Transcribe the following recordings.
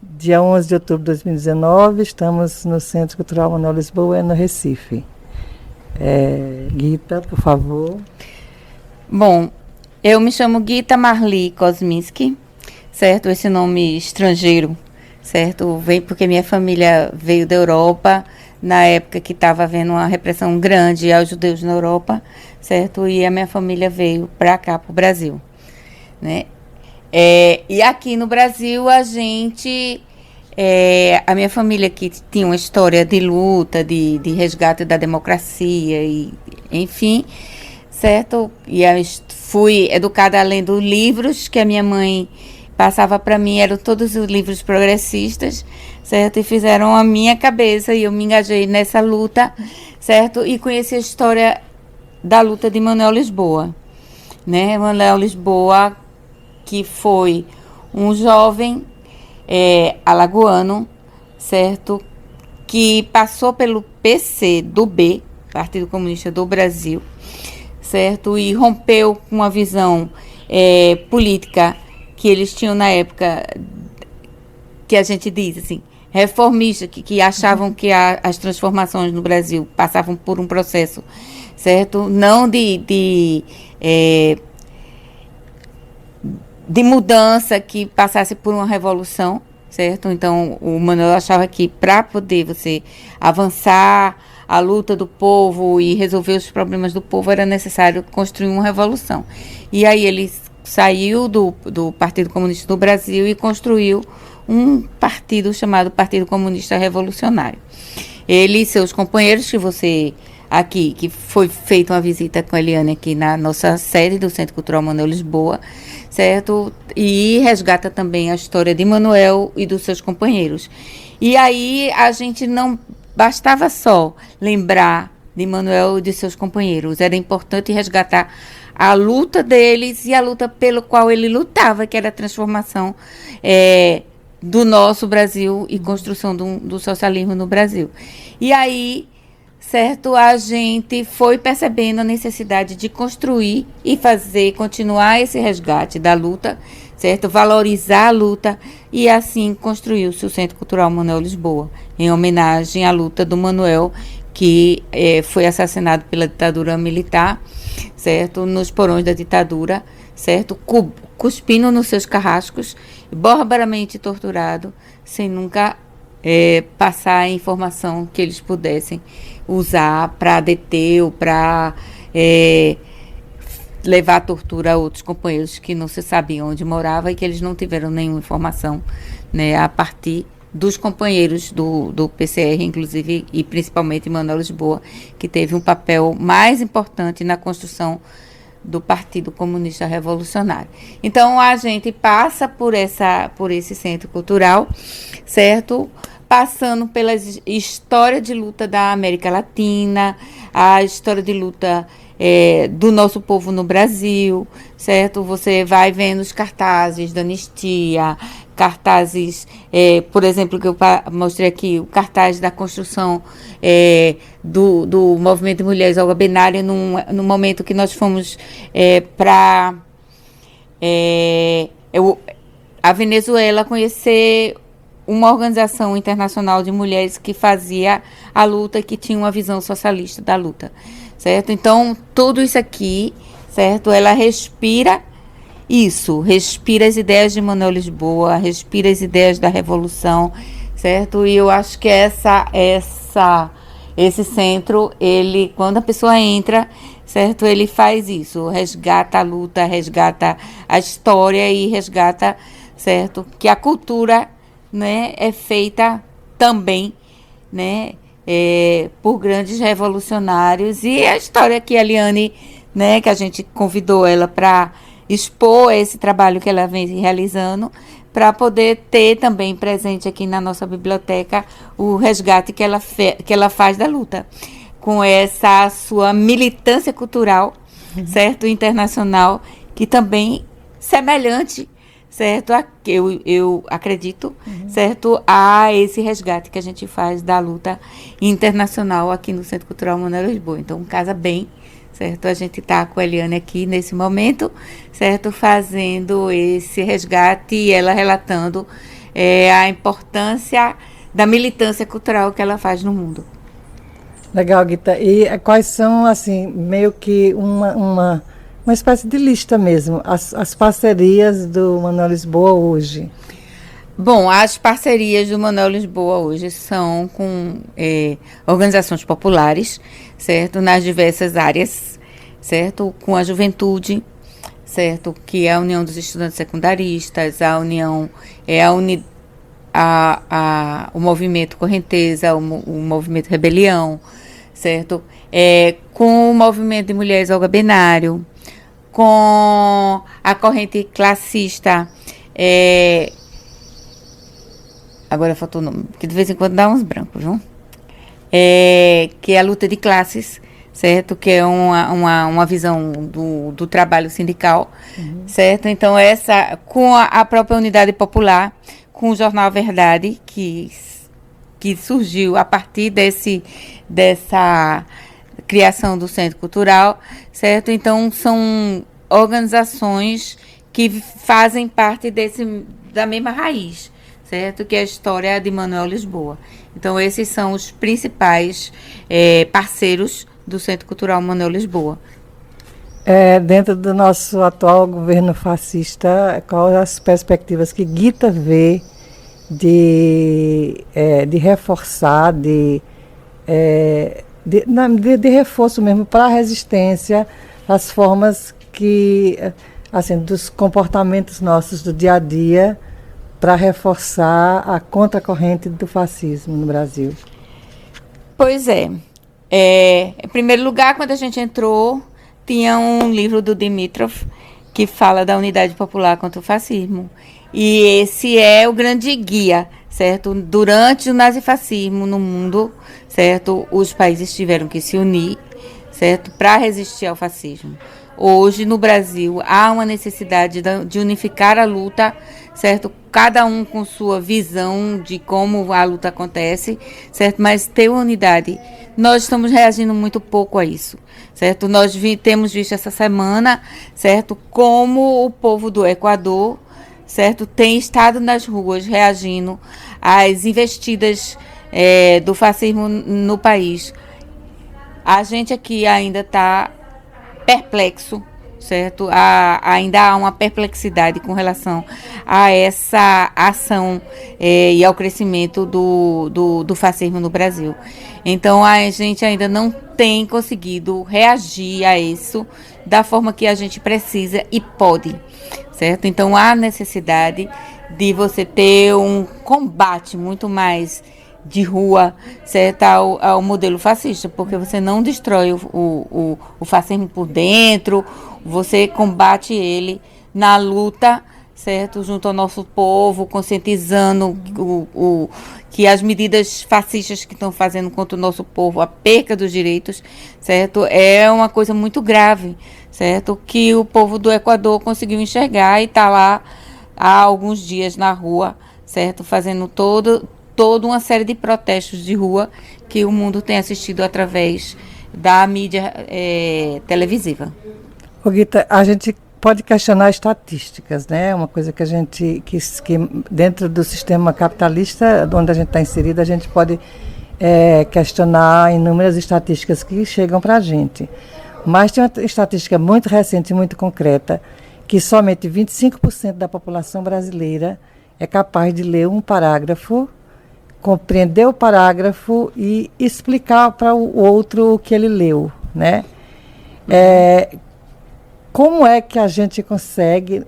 Dia 11 de outubro de 2019, estamos no Centro Cultural Manuel Lisboa, no Recife. Gita, por favor. Bom, eu me chamo Gita Marli Kosminski, certo? Esse nome estrangeiro, certo? Vem porque minha família veio da Europa, na época que estava havendo uma repressão grande aos judeus na Europa, certo? E a minha família veio para cá, para o Brasil, né? E aqui no Brasil a minha família que tinha uma história de luta, de resgate da democracia, e enfim, certo? E eu fui educada lendo livros que a minha mãe passava para mim, eram todos os livros progressistas, certo? E fizeram a minha cabeça e eu me engajei nessa luta, certo? E conheci a história da luta de Manuel Lisboa, né? Manuel Lisboa, que foi um jovem alagoano, certo? Que passou pelo PCdoB, Partido Comunista do Brasil, certo? E rompeu com a visão política que eles tinham na época, que a gente diz assim, reformista, que achavam que as transformações no Brasil passavam por um processo, certo? Não de mudança que passasse por uma revolução, certo? Então, o Manuel achava que para poder você avançar a luta do povo e resolver os problemas do povo era necessário construir uma revolução. E aí ele saiu do Partido Comunista do Brasil e construiu um partido chamado Partido Comunista Revolucionário. Ele e seus companheiros, que foi feita uma visita com a Eliane aqui na nossa sede do Centro Cultural Manuel Lisboa, certo? E resgata também a história de Manuel e dos seus companheiros. E aí a gente não bastava só lembrar de Manuel e de seus companheiros, era importante resgatar a luta deles e a luta pelo qual ele lutava, que era a transformação do nosso Brasil e construção do socialismo no Brasil. E aí, certo, a gente foi percebendo a necessidade de construir e continuar esse resgate da luta, certo, valorizar a luta, e assim construiu-se o Centro Cultural Manuel Lisboa, em homenagem à luta do Manuel, que foi assassinado pela ditadura militar, certo, nos porões da ditadura, certo, cuspindo nos seus carrascos, barbaramente torturado, sem nunca passar a informação que eles pudessem usar para deter ou para levar a tortura a outros companheiros que não se sabiam onde morava e que eles não tiveram nenhuma informação, né, a partir dos companheiros do PCR, inclusive, e principalmente Manuel Lisboa, que teve um papel mais importante na construção do Partido Comunista Revolucionário. Então, a gente passa por esse centro cultural, certo? Passando pela história de luta da América Latina, a história de luta do nosso povo no Brasil, certo? Você vai vendo os cartazes da anistia, cartazes, por exemplo, que eu mostrei aqui, o cartaz da construção do movimento de mulheres Olga Benária, no momento que nós fomos para a Venezuela conhecer uma organização internacional de mulheres que fazia a luta, que tinha uma visão socialista da luta, certo? Então, tudo isso aqui, certo? Ela respira as ideias de Manuel Lisboa, respira as ideias da Revolução, certo? E eu acho que esse centro, ele, quando a pessoa entra, certo? Ele faz isso, resgata a luta, resgata a história e resgata, certo? Que a cultura, né, é feita também, né, por grandes revolucionários, e a história que a Eliane, né, que a gente convidou ela para expor esse trabalho que ela vem realizando, para poder ter também presente aqui na nossa biblioteca o resgate que ela faz da luta, com essa sua militância cultural, certo, internacional, que também semelhante, certo, eu acredito, certo, a esse resgate que a gente faz da luta internacional aqui no Centro Cultural Manuel Lisboa. Então, casa bem, certo, a gente está com a Eliane aqui nesse momento, certo, fazendo esse resgate e ela relatando a importância da militância cultural que ela faz no mundo. Legal, Guita. E quais são, assim, meio que uma espécie de lista mesmo, as parcerias do Manuel Lisboa hoje? Bom, as parcerias do Manuel Lisboa hoje são com organizações populares, certo? Nas diversas áreas, certo? Com a juventude, certo? Que é a União dos Estudantes Secundaristas, a União, o Movimento Correnteza, o Movimento Rebelião, certo? Com o Movimento de Mulheres Olga Benário, com a corrente classista, agora faltou o nome, porque de vez em quando dá uns brancos, viu? Que é a luta de classes, certo? Que é uma visão do trabalho sindical, certo? Então, com a própria Unidade Popular, com o jornal Verdade, que surgiu a partir dessa criação do Centro Cultural, certo? Então, são organizações que fazem parte da mesma raiz, certo? Que é a história de Manuel Lisboa. Então, esses são os principais parceiros do Centro Cultural Manuel Lisboa. Dentro do nosso atual governo fascista, quais as perspectivas que Guita vê de reforçar, de reforço mesmo para a resistência, as formas assim, dos comportamentos nossos do dia a dia, para reforçar a contracorrente do fascismo no Brasil? Pois é. Em primeiro lugar, quando a gente entrou, tinha um livro do Dimitrov que fala da unidade popular contra o fascismo. E esse é o grande guia, certo? Durante o nazifascismo no mundo, certo? Os países tiveram que se unir, certo? Para resistir ao fascismo. Hoje, no Brasil, há uma necessidade de unificar a luta, certo? Cada um com sua visão de como a luta acontece, certo? Mas ter uma unidade. Nós estamos reagindo muito pouco a isso, certo? Nós temos visto essa semana, certo? Como o povo do Equador, certo? Tem estado nas ruas reagindo às investidas do fascismo no país. A gente aqui ainda está perplexo, certo? Ainda há uma perplexidade com relação a essa ação e ao crescimento do fascismo no Brasil. Então, a gente ainda não tem conseguido reagir a isso da forma que a gente precisa e pode, certo? Então, há necessidade de você ter um combate muito mais de rua, certo, ao modelo fascista, porque você não destrói o fascismo por dentro, você combate ele na luta, certo, junto ao nosso povo, conscientizando que as medidas fascistas que estão fazendo contra o nosso povo, a perca dos direitos, certo, é uma coisa muito grave, certo, que o povo do Equador conseguiu enxergar e está lá há alguns dias na rua, certo, fazendo toda uma série de protestos de rua que o mundo tem assistido através da mídia televisiva. Guita, a gente pode questionar estatísticas, né? Uma coisa que a gente, que dentro do sistema capitalista, onde a gente está inserido, a gente pode questionar inúmeras estatísticas que chegam para a gente. Mas tem uma estatística muito recente e muito concreta, que somente 25% da população brasileira é capaz de ler um parágrafo, compreender o parágrafo e explicar para o outro o que ele leu, né? Como é que a gente consegue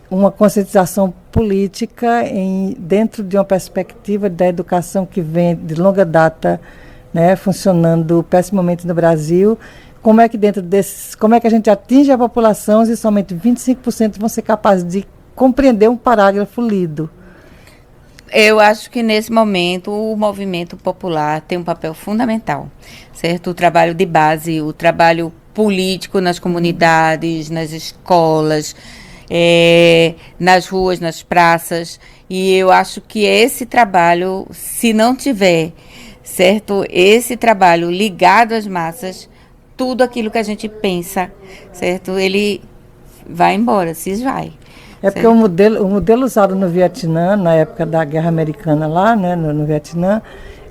uma conscientização política dentro de uma perspectiva da educação que vem de longa data, né, funcionando pessimamente no Brasil? Como é que como é que a gente atinge a população se somente 25% vão ser capazes de compreender um parágrafo lido? Eu acho que nesse momento o movimento popular tem um papel fundamental, certo? O trabalho de base, o trabalho político nas comunidades, nas escolas, nas ruas, nas praças. E eu acho que esse trabalho, se não tiver, certo, esse trabalho ligado às massas, tudo aquilo que a gente pensa, certo, ele vai embora, se esvai. É porque o modelo usado no Vietnã, na época da Guerra Americana lá, né, no Vietnã,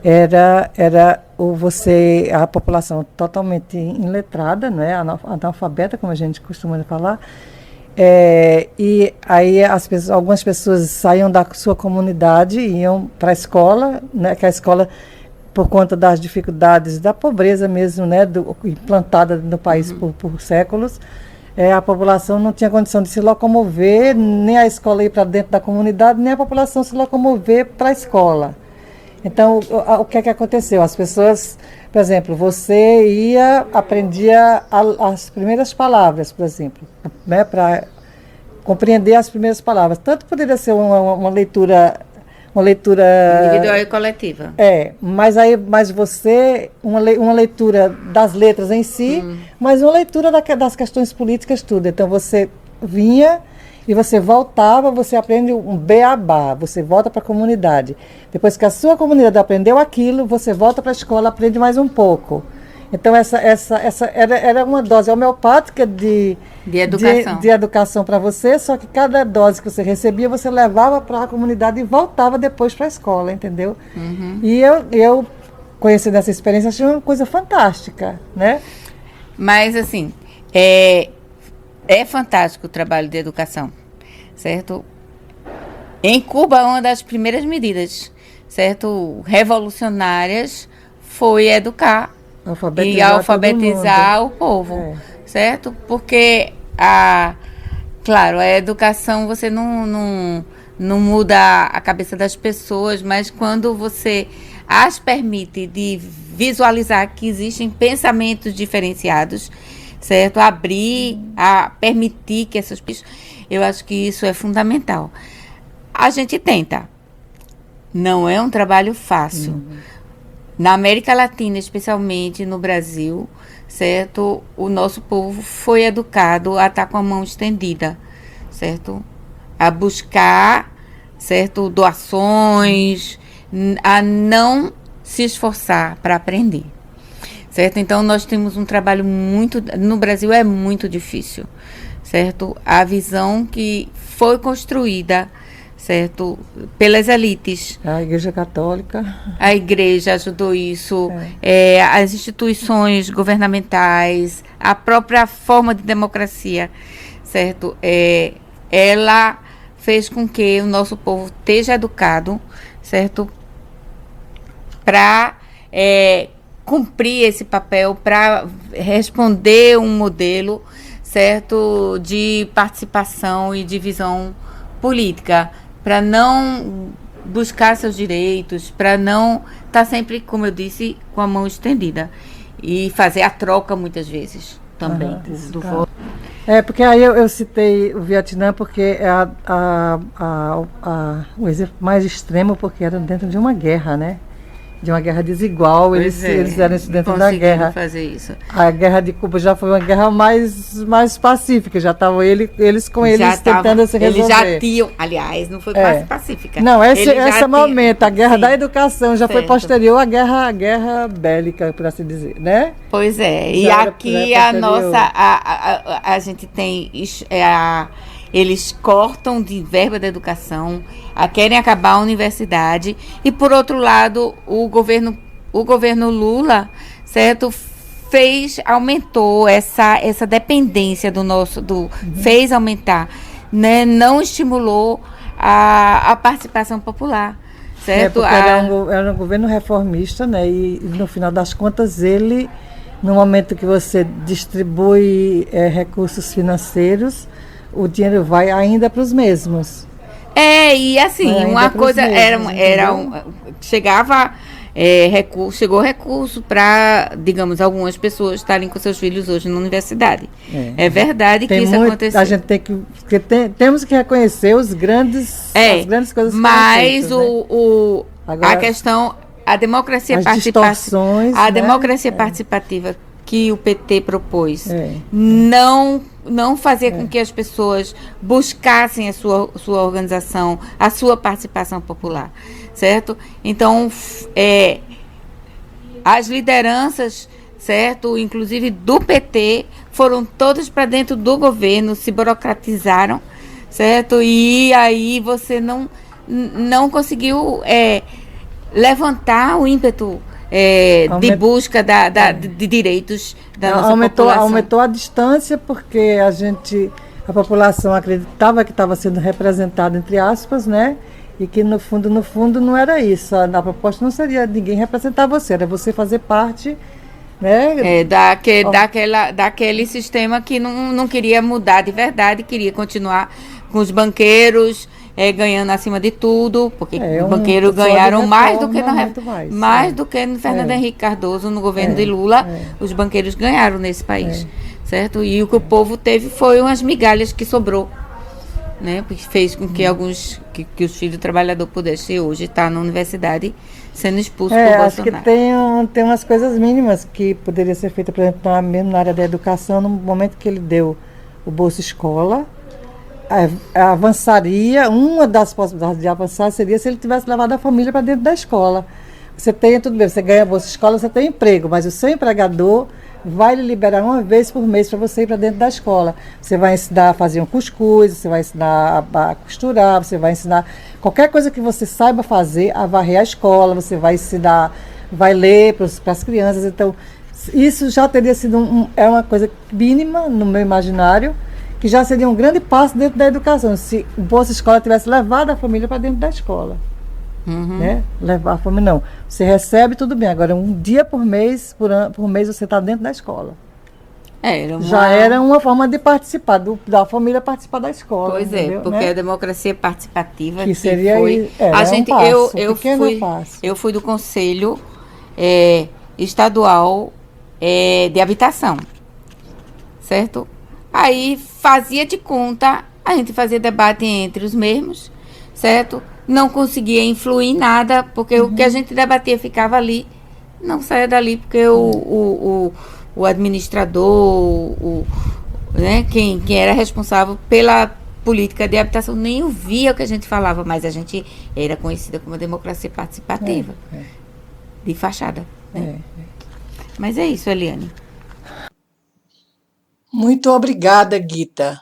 era a população totalmente iletrada, né, analfabeta, como a gente costuma falar. E aí algumas pessoas saíam da sua comunidade e iam para a escola, né, que a escola, por conta das dificuldades, da pobreza mesmo, né, implantada no país por séculos, a população não tinha condição de se locomover, nem a escola ir para dentro da comunidade, nem a população se locomover para a escola. Então, o que é que aconteceu? As pessoas, por exemplo, você aprendia as primeiras palavras, por exemplo, né, para compreender as primeiras palavras. Tanto poderia ser uma leitura individual e coletiva. Mas você, uma leitura das letras em si, mas uma leitura das questões políticas, tudo. Então, você vinha e você voltava, você aprende um beabá, você volta para a comunidade. Depois que a sua comunidade aprendeu aquilo, você volta para a escola, aprende mais um pouco. Então, essa era uma dose homeopática de educação para você, só que cada dose que você recebia, você levava para a comunidade e voltava depois para a escola, entendeu? E eu conhecendo essa experiência, achei uma coisa fantástica, né? Mas, assim, é fantástico o trabalho de educação, certo? Em Cuba, uma das primeiras medidas, certo, revolucionárias foi educar e alfabetizar o povo, certo? Porque, claro, a educação você não muda a cabeça das pessoas, mas quando você as permite de visualizar que existem pensamentos diferenciados, certo? Permitir que essas pessoas... Eu acho que isso é fundamental. A gente tenta. Não é um trabalho fácil. Na América Latina, especialmente no Brasil, certo? O nosso povo foi educado a estar com a mão estendida, certo? A buscar, certo? Doações, a não se esforçar para aprender. Certo? Então, nós temos um trabalho no Brasil é muito difícil, certo? A visão que foi construída, certo? Pelas elites. A Igreja Católica. A Igreja ajudou isso, as instituições governamentais, a própria forma de democracia, certo? Ela fez com que o nosso povo esteja educado, certo? Para cumprir esse papel, para responder um modelo, certo, de participação e de visão política, para não buscar seus direitos, para não estar sempre, como eu disse, com a mão estendida e fazer a troca muitas vezes também do voto. Porque aí eu citei o Vietnã porque é o exemplo mais extremo, porque era dentro de uma guerra, né? De uma guerra desigual, eles eram isso dentro da guerra. Fazer isso. A guerra de Cuba já foi uma guerra mais pacífica, já estavam eles com eles tentando se resolver. Eles já tinham, aliás, não foi mais pacífica. Não, esse momento, a guerra da educação já foi posterior à guerra bélica, por assim dizer, né? Pois é, e aqui a gente tem eles cortam de verba da educação, querem acabar a universidade, e por outro lado o governo Lula, certo, aumentou essa dependência fez aumentar, né, não estimulou a participação popular, certo? Era um governo reformista, né, e no final das contas ele, no momento que você distribui recursos financeiros, o dinheiro vai ainda para os mesmos. E assim, uma coisa chegou recurso para, digamos, algumas pessoas estarem com seus filhos hoje na universidade. É verdade que isso aconteceu. A gente temos que reconhecer as grandes coisas que mas feitas, Agora, a questão, a democracia participativa que o PT propôs, não fazer com que as pessoas buscassem a sua organização, a sua participação popular, certo? Então, as lideranças, certo, inclusive do PT, foram todas para dentro do governo, se burocratizaram, certo? E aí você não conseguiu levantar o ímpeto de busca de direitos da nossa população. Aumentou a distância porque a população acreditava que estava sendo representada, entre aspas, né? E que no fundo não era isso. A proposta não seria ninguém representar você, era você fazer parte, né? Daquele sistema que não queria mudar de verdade, queria continuar com os banqueiros ganhando acima de tudo, porque os banqueiros ganharam mais do que do que no Fernando Henrique Cardoso, no governo de Lula, os banqueiros ganharam nesse país, certo? E o que o povo teve foi umas migalhas que sobrou, né? Fez com que que os filhos do trabalhador pudessem hoje estar na universidade sendo expulsos por Bolsonaro. Acho que tem umas coisas mínimas que poderia ser feita, por exemplo, mesmo na área da educação, no momento que ele deu o Bolsa Escola, avançaria, uma das possibilidades de avançar seria se ele tivesse levado a família para dentro da escola. Você tem tudo bem, você ganha a Bolsa Escola, você tem emprego, mas o seu empregador vai lhe liberar uma vez por mês para você ir para dentro da escola. Você vai ensinar a fazer um cuscuz, você vai ensinar a costurar, você vai ensinar qualquer coisa que você saiba fazer, a varrer a escola, você vai ensinar, vai ler para as crianças. Então, isso já teria sido uma coisa mínima no meu imaginário, que já seria um grande passo dentro da educação, se o Bolsa Escola tivesse levado a família para dentro da escola. Né? Levar a família, não. Você recebe, tudo bem. Agora, um dia por mês você está dentro da escola. Já era uma forma de participar, da família participar da escola. Pois entendeu? Porque né? A democracia participativa que seria foi... Eu fui do Conselho Estadual de Habitação, certo? Aí fazia de conta, a gente fazia debate entre os mesmos, certo? Não conseguia influir em nada, porque o que a gente debatia ficava ali, não saía dali, porque o administrador, né, quem era responsável pela política de habitação, nem ouvia o que a gente falava, mas a gente era conhecida como a democracia participativa, de fachada. Né? Mas é isso, Eliane. Muito obrigada, Guita.